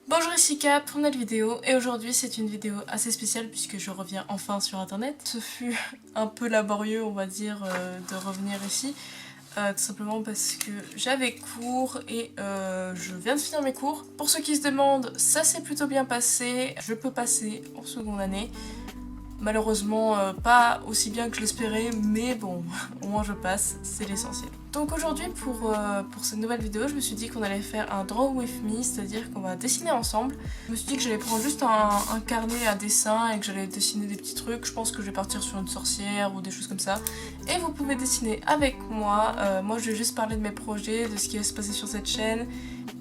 Bonjour, ici Cap pour une nouvelle vidéo et aujourd'hui c'est une vidéo assez spéciale puisque je reviens enfin sur internet. Ce fut un peu laborieux on va dire de revenir ici, tout simplement parce que j'avais cours et je viens de finir mes cours. Pour ceux qui se demandent, ça s'est plutôt bien passé, je peux passer en seconde année. Malheureusement pas aussi bien que je l'espérais, mais bon, au moins je passe, c'est l'essentiel. Donc aujourd'hui pour cette nouvelle vidéo, je me suis dit qu'on allait faire un draw with me, c'est-à-dire qu'on va dessiner ensemble. Je me suis dit que j'allais prendre juste un carnet à dessin et que j'allais dessiner des petits trucs. Je pense que je vais partir sur une sorcière ou des choses comme ça. Et vous pouvez dessiner avec moi. Moi je vais juste parler de mes projets, de ce qui va se passer sur cette chaîne.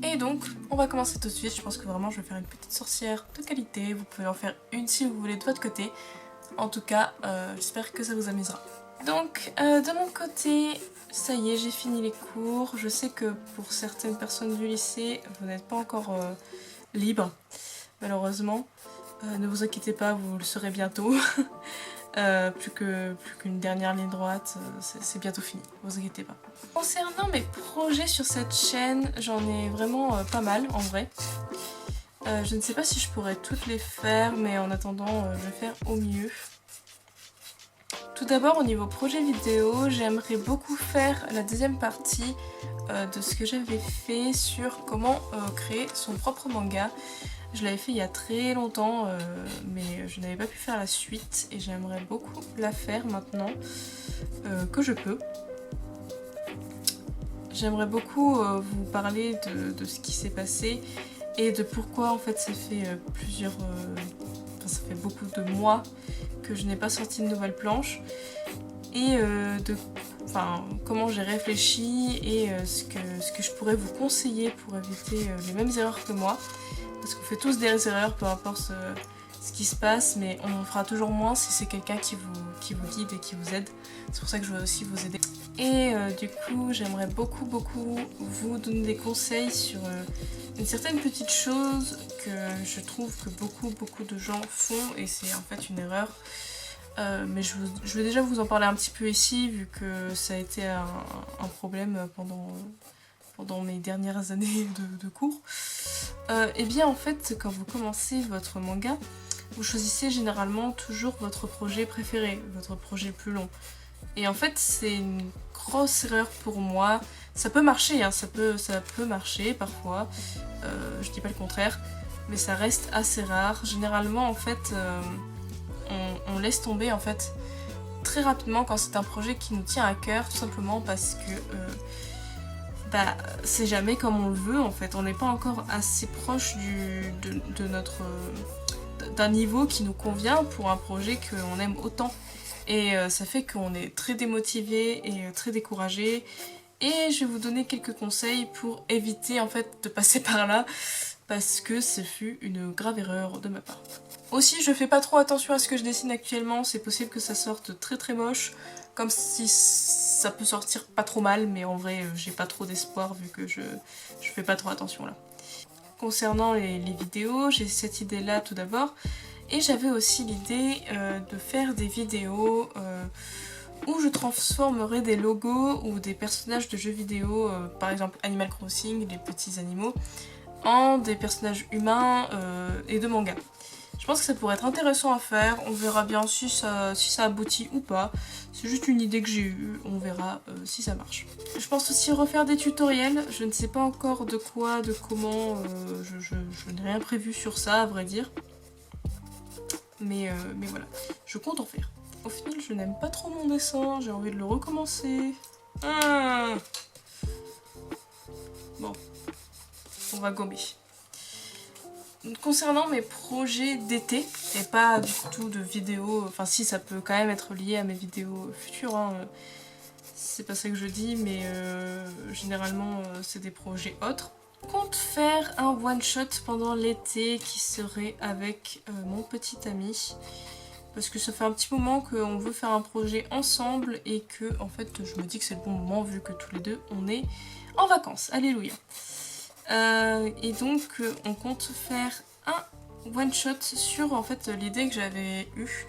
Et donc on va commencer tout de suite. Je pense que vraiment je vais faire une petite sorcière de qualité. Vous pouvez en faire une si vous voulez de votre côté. En tout cas, j'espère que ça vous amusera. Donc, de mon côté, ça y est, j'ai fini les cours. Je sais que pour certaines personnes du lycée, vous n'êtes pas encore libre, malheureusement. Ne vous inquiétez pas, vous le serez bientôt. Plus qu'une dernière ligne droite, c'est bientôt fini, ne vous inquiétez pas. Concernant mes projets sur cette chaîne, j'en ai vraiment pas mal en vrai. Je ne sais pas si je pourrais toutes les faire, mais en attendant, je vais faire au mieux. Tout d'abord, au niveau projet vidéo, j'aimerais beaucoup faire la deuxième partie de ce que j'avais fait sur comment créer son propre manga. Je l'avais fait il y a très longtemps, mais je n'avais pas pu faire la suite et j'aimerais beaucoup la faire maintenant que je peux. J'aimerais beaucoup vous parler de ce qui s'est passé et de pourquoi en fait ça fait ça fait beaucoup de mois que je n'ai pas sorti de nouvelle planche et comment j'ai réfléchi et ce que je pourrais vous conseiller pour éviter les mêmes erreurs que moi, parce qu'on fait tous des erreurs, peu importe ce qui se passe, mais on en fera toujours moins si c'est quelqu'un qui vous guide et qui vous aide. C'est pour ça que je veux aussi vous aider. Et du coup, j'aimerais beaucoup vous donner des conseils sur une certaine petite chose que je trouve que beaucoup de gens font et c'est en fait une erreur. Mais je vais déjà vous en parler un petit peu ici vu que ça a été un problème pendant mes dernières années de cours. Et bien en fait, quand vous commencez votre manga, vous choisissez généralement toujours votre projet préféré, votre projet le plus long. Et en fait, c'est une grosse erreur pour moi. Ça peut marcher, hein, ça peut marcher parfois, je dis pas le contraire, mais ça reste assez rare. Généralement, en fait, on laisse tomber en fait très rapidement quand c'est un projet qui nous tient à cœur, tout simplement parce que c'est jamais comme on le veut en fait. On n'est pas encore assez proche d'un niveau qui nous convient pour un projet qu'on aime autant. Et ça fait qu'on est très démotivé et très découragé. Et je vais vous donner quelques conseils pour éviter en fait de passer par là, parce que ce fut une grave erreur de ma part. Aussi, je fais pas trop attention à ce que je dessine actuellement, c'est possible que ça sorte très moche, comme si ça peut sortir pas trop mal, mais en vrai j'ai pas trop d'espoir vu que je fais pas trop attention là. Concernant les vidéos, j'ai cette idée là tout d'abord, et j'avais aussi l'idée de faire des vidéos où je transformerai des logos ou des personnages de jeux vidéo, par exemple Animal Crossing, les petits animaux, en des personnages humains et de manga. Je pense que ça pourrait être intéressant à faire, on verra bien si ça aboutit ou pas. C'est juste une idée que j'ai eue, on verra si ça marche. Je pense aussi refaire des tutoriels, je ne sais pas encore de quoi, de comment, je n'ai rien prévu sur ça à vrai dire. Mais voilà, je compte en faire. Au final, je n'aime pas trop mon dessin, j'ai envie de le recommencer. Bon, on va gommer. Concernant mes projets d'été, et pas du tout de vidéos, enfin si ça peut quand même être lié à mes vidéos futures, hein, c'est pas ça que je dis, mais généralement c'est des projets autres. Je compte faire un one shot pendant l'été qui serait avec mon petit ami, parce que ça fait un petit moment qu'on veut faire un projet ensemble et que en fait je me dis que c'est le bon moment vu que tous les deux on est en vacances, alléluia. Et donc on compte faire un one shot sur en fait l'idée que j'avais eue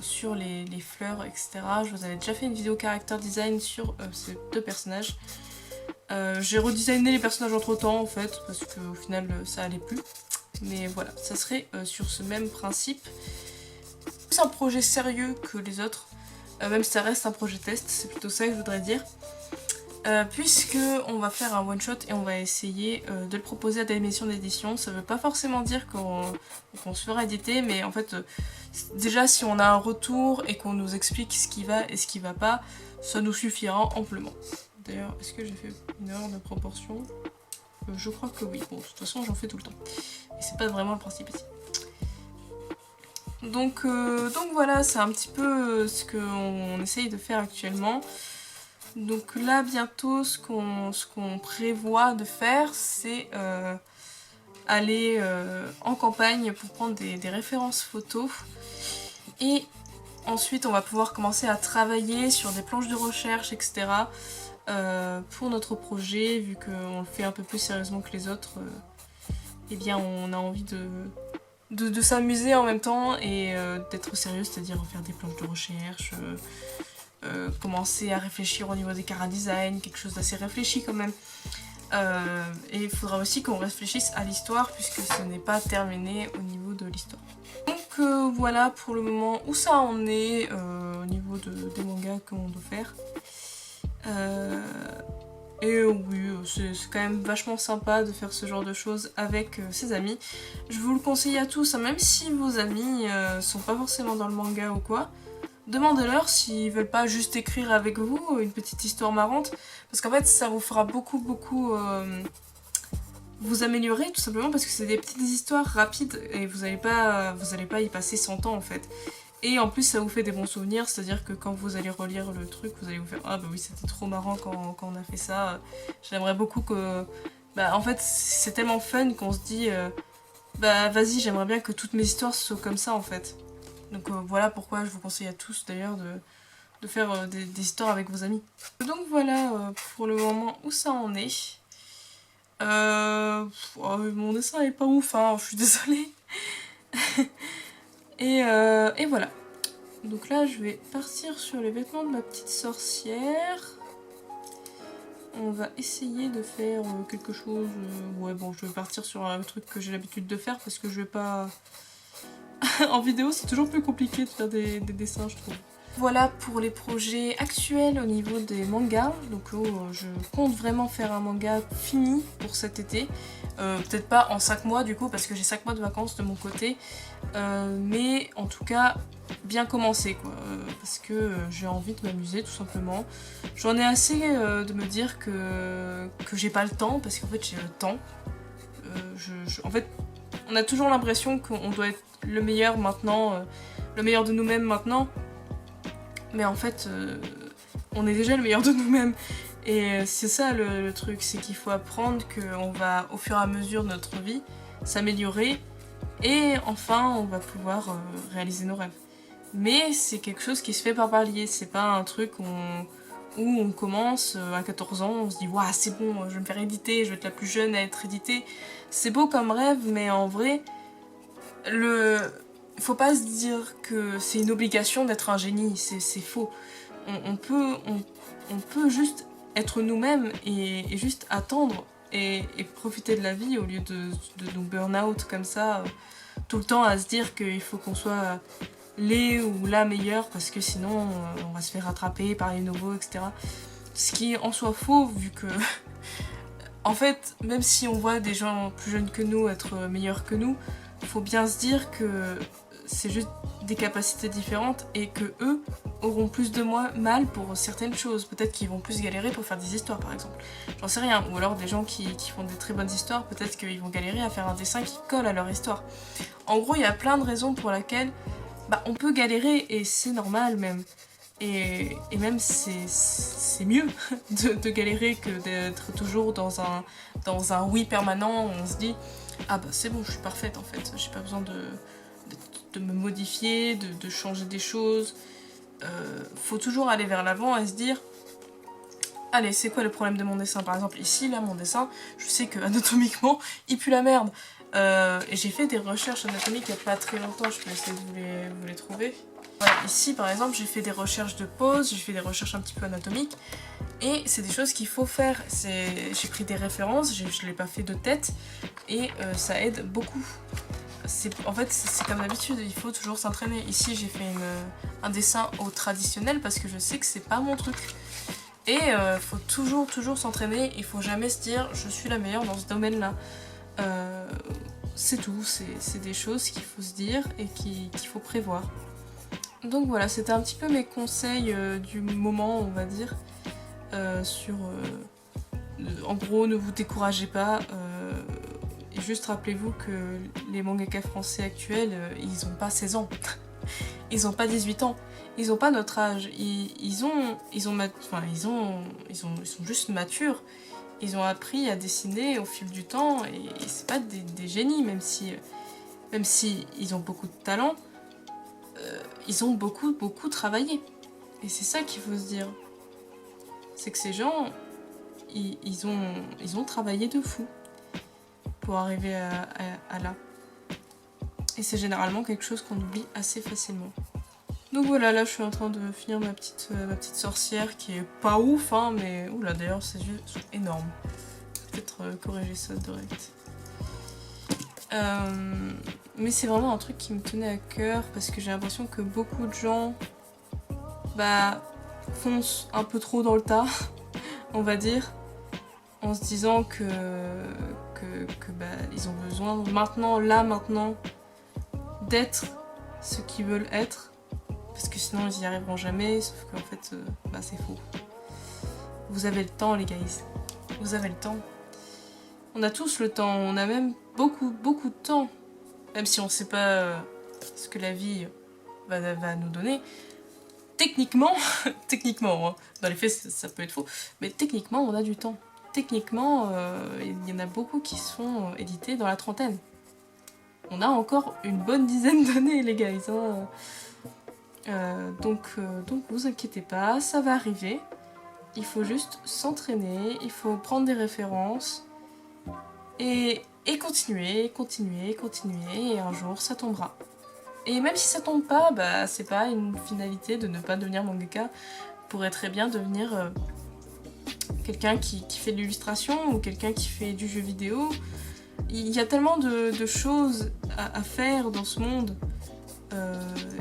sur les fleurs, etc. Je vous avais déjà fait une vidéo character design sur ces deux personnages. J'ai redesigné les personnages entre temps en fait, parce qu'au final ça allait plus. Mais voilà, ça serait sur ce même principe. C'est un projet sérieux que les autres, même si ça reste un projet test, c'est plutôt ça que je voudrais dire. Puisque on va faire un one shot et on va essayer de le proposer à des maisons d'édition. Ça veut pas forcément dire qu'on se fera éditer, mais en fait déjà si on a un retour et qu'on nous explique ce qui va et ce qui va pas, ça nous suffira amplement. D'ailleurs, est-ce que j'ai fait une erreur de proportion? Je crois que oui. Bon, de toute façon j'en fais tout le temps. Et c'est pas vraiment le principe ici. Donc voilà, c'est un petit peu ce qu'on essaye de faire actuellement. Donc là bientôt ce qu'on prévoit de faire c'est aller en campagne pour prendre des références photos et ensuite on va pouvoir commencer à travailler sur des planches de recherche etc. Pour notre projet vu qu'on le fait un peu plus sérieusement que les autres eh bien on a envie de s'amuser en même temps et d'être sérieux, c'est-à-dire faire des planches de recherche, commencer à réfléchir au niveau des chara-design, quelque chose d'assez réfléchi quand même. Et il faudra aussi qu'on réfléchisse à l'histoire puisque ce n'est pas terminé au niveau de l'histoire. Donc voilà pour le moment où ça en est au niveau des mangas qu'on doit faire. Et oui, c'est quand même vachement sympa de faire ce genre de choses avec ses amis. Je vous le conseille à tous, hein, même si vos amis sont pas forcément dans le manga ou quoi. Demandez-leur s'ils veulent pas juste écrire avec vous une petite histoire marrante. Parce qu'en fait ça vous fera beaucoup vous améliorer tout simplement parce que c'est des petites histoires rapides et vous allez pas y passer 100 ans en fait. Et en plus ça vous fait des bons souvenirs, c'est-à-dire que quand vous allez relire le truc, vous allez vous faire « Ah bah oui c'était trop marrant quand on a fait ça, j'aimerais beaucoup que... » Bah en fait c'est tellement fun qu'on se dit bah vas-y j'aimerais bien que toutes mes histoires soient comme ça en fait. Donc voilà pourquoi je vous conseille à tous d'ailleurs de faire des histoires avec vos amis. Donc voilà pour le moment où ça en est. Oh, mon dessin est pas ouf, hein, je suis désolée. et voilà. Donc là je vais partir sur les vêtements de ma petite sorcière. On va essayer de faire quelque chose... ouais bon je vais partir sur un truc que j'ai l'habitude de faire parce que je vais pas... en vidéo c'est toujours plus compliqué de faire des dessins je trouve. Voilà pour les projets actuels au niveau des mangas. Donc je compte vraiment faire un manga fini pour cet été. Peut-être pas en 5 mois du coup parce que j'ai 5 mois de vacances de mon côté. Mais en tout cas bien commencer quoi. Parce que j'ai envie de m'amuser tout simplement. J'en ai assez de me dire que j'ai pas le temps parce qu'en fait j'ai le temps. En fait on a toujours l'impression qu'on doit être le meilleur maintenant, le meilleur de nous-mêmes maintenant. Mais en fait, on est déjà le meilleur de nous-mêmes. Et c'est ça le truc, c'est qu'il faut apprendre qu'on va, au fur et à mesure de notre vie, s'améliorer. Et enfin, on va pouvoir réaliser nos rêves. Mais c'est quelque chose qui se fait par palier. C'est pas un truc où on commence à 14 ans, on se dit « Waouh, c'est bon, je vais me faire éditer, je vais être la plus jeune à être éditée. » C'est beau comme rêve, mais en vrai, faut pas se dire que c'est une obligation d'être un génie, c'est faux. On peut juste être nous-mêmes et juste attendre et profiter de la vie au lieu de nous burn out comme ça, tout le temps à se dire qu'il faut qu'on soit les ou la meilleure parce que sinon on va se faire rattraper par les nouveaux, etc. Ce qui est en soi faux vu que... en fait, même si on voit des gens plus jeunes que nous être meilleurs que nous, faut bien se dire que c'est juste des capacités différentes et que eux auront plus de mal pour certaines choses. Peut-être qu'ils vont plus galérer pour faire des histoires par exemple. J'en sais rien. Ou alors des gens qui font des très bonnes histoires, peut-être qu'ils vont galérer à faire un dessin qui colle à leur histoire. En gros, il y a plein de raisons pour lesquelles on peut galérer et c'est normal même. Et même c'est mieux de galérer que d'être toujours dans un oui permanent où on se dit ah bah c'est bon, je suis parfaite en fait, j'ai pas besoin de me modifier, de changer des choses. Faut toujours aller vers l'avant et se dire allez, c'est quoi le problème de mon dessin? Par exemple ici, là, mon dessin, je sais que anatomiquement, il pue la merde. Et j'ai fait des recherches anatomiques il n'y a pas très longtemps, je peux essayer de vous les trouver. Voilà, ici par exemple j'ai fait des recherches de pose, j'ai fait des recherches un petit peu anatomiques. Et c'est des choses qu'il faut faire. J'ai pris des références, je ne l'ai pas fait de tête. Et ça aide beaucoup. En fait, c'est comme d'habitude, il faut toujours s'entraîner. Ici, j'ai fait un dessin au traditionnel parce que je sais que c'est pas mon truc. Et il faut toujours s'entraîner. Il faut jamais se dire je suis la meilleure dans ce domaine-là. C'est tout. C'est des choses qu'il faut se dire et qu'il faut prévoir. Donc voilà, c'était un petit peu mes conseils du moment, on va dire. En gros, ne vous découragez pas. Et juste rappelez-vous que les mangaka français actuels, ils ont pas 16 ans. Ils ont pas 18 ans. Ils ont pas notre âge. Ils sont juste matures. Ils ont appris à dessiner au fil du temps et c'est pas des génies, même si ils ont beaucoup de talent. Ils ont beaucoup travaillé. Et c'est ça qu'il faut se dire. C'est que ces gens, ils ont travaillé de fou pour arriver à là. Et c'est généralement quelque chose qu'on oublie assez facilement. Donc voilà, là je suis en train de finir ma petite sorcière qui est pas ouf, hein, mais oula, d'ailleurs ces yeux sont énormes. Peut-être corriger ça direct. Mais c'est vraiment un truc qui me tenait à cœur parce que j'ai l'impression que beaucoup de gens foncent un peu trop dans le tas, on va dire, en se disant que ils ont besoin maintenant d'être ce qu'ils veulent être parce que sinon ils y arriveront jamais, sauf qu'en fait c'est faux. Vous avez le temps les gars, vous avez le temps. On a tous le temps, on a même beaucoup de temps, même si on sait pas ce que la vie va nous donner. Techniquement, hein, dans les faits ça peut être faux, mais techniquement on a du temps. Techniquement, il y en a beaucoup qui se font éditer dans la trentaine. On a encore une bonne dizaine d'années, les gars. Donc vous inquiétez pas, ça va arriver. Il faut juste s'entraîner, il faut prendre des références et continuer, et un jour ça tombera. Et même si ça tombe pas, c'est pas une finalité de ne pas devenir mangaka. Vous pourrez très bien devenir quelqu'un qui fait de l'illustration ou quelqu'un qui fait du jeu vidéo. Il y a tellement de choses à faire dans ce monde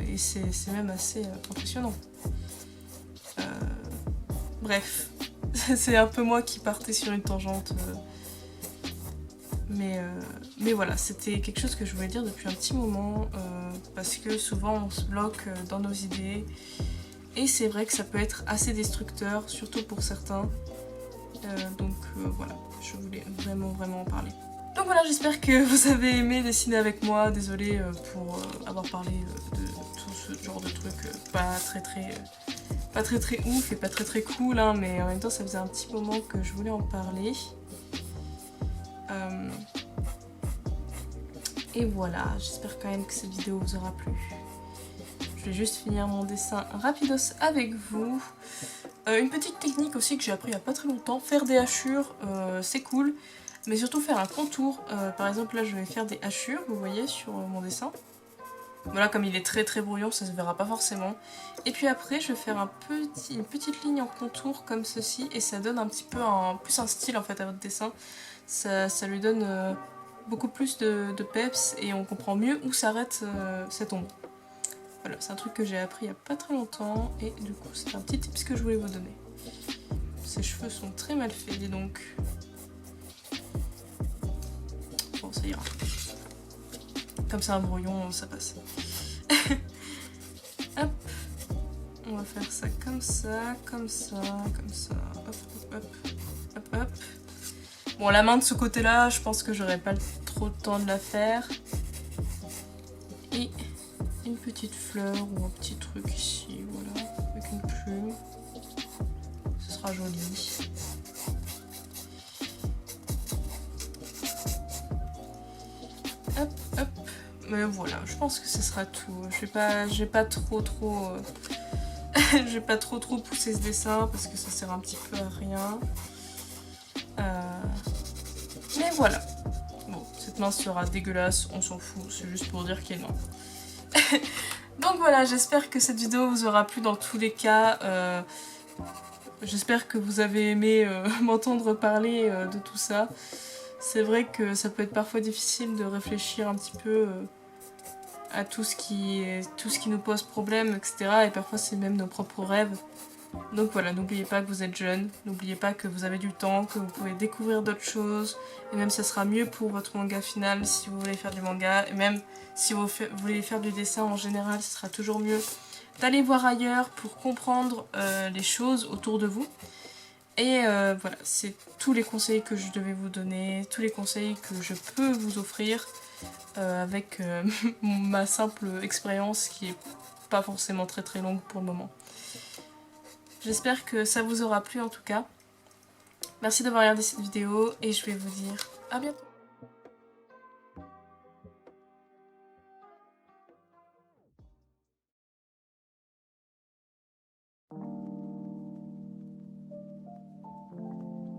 et c'est même assez impressionnant. Bref, c'est un peu moi qui partais sur une tangente. Mais voilà, c'était quelque chose que je voulais dire depuis un petit moment parce que souvent on se bloque dans nos idées et c'est vrai que ça peut être assez destructeur, surtout pour certains. Voilà, je voulais vraiment en parler. Donc voilà, j'espère que vous avez aimé dessiner avec moi. Désolée pour avoir parlé de tout ce genre de trucs pas très ouf et pas très cool, hein, mais en même temps ça faisait un petit moment que je voulais en parler. Et voilà, j'espère quand même que cette vidéo vous aura plu. Je vais juste finir mon dessin rapidos avec vous. Une petite technique aussi que j'ai appris il n'y a pas très longtemps, faire des hachures, c'est cool, mais surtout faire un contour. Par exemple là je vais faire des hachures, vous voyez sur mon dessin. Voilà, comme il est très brouillon, ça se verra pas forcément. Et puis après je vais faire une petite ligne en contour comme ceci, et ça donne un petit peu plus un style en fait à votre dessin. Ça lui donne beaucoup plus de peps et on comprend mieux où s'arrête cette ombre. Voilà, c'est un truc que j'ai appris il n'y a pas très longtemps et du coup c'est un petit tips que je voulais vous donner. Ses cheveux sont très mal faits, dis donc. Bon, ça ira. Comme c'est un brouillon, ça passe. Hop. On va faire ça comme ça. Hop. Bon, la main de ce côté-là, je pense que j'aurai pas trop le temps de la faire. Et une petite fleur ou un petit truc ici, voilà, avec une plume. Ce sera joli. Hop. Mais voilà, je pense que ce sera tout. Je vais pas trop je vais pas trop pousser ce dessin parce que ça sert un petit peu à rien. Mais voilà. Bon, votre main sera dégueulasse, on s'en fout, c'est juste pour dire qu'il est noir. Donc voilà, j'espère que cette vidéo vous aura plu dans tous les cas. J'espère que vous avez aimé m'entendre parler de tout ça. C'est vrai que ça peut être parfois difficile de réfléchir un petit peu à tout ce qui nous pose problème, etc. Et parfois c'est même nos propres rêves. Donc voilà, n'oubliez pas que vous êtes jeune, n'oubliez pas que vous avez du temps, que vous pouvez découvrir d'autres choses. Et même ça sera mieux pour votre manga final si vous voulez faire du manga. Et même si vous voulez faire du dessin en général, ce sera toujours mieux d'aller voir ailleurs pour comprendre les choses autour de vous. Et voilà, c'est tous les conseils que je devais vous donner, tous les conseils que je peux vous offrir avec ma simple expérience qui est pas forcément très très longue pour le moment. J'espère que ça vous aura plu en tout cas. Merci d'avoir regardé cette vidéo et je vais vous dire à bientôt.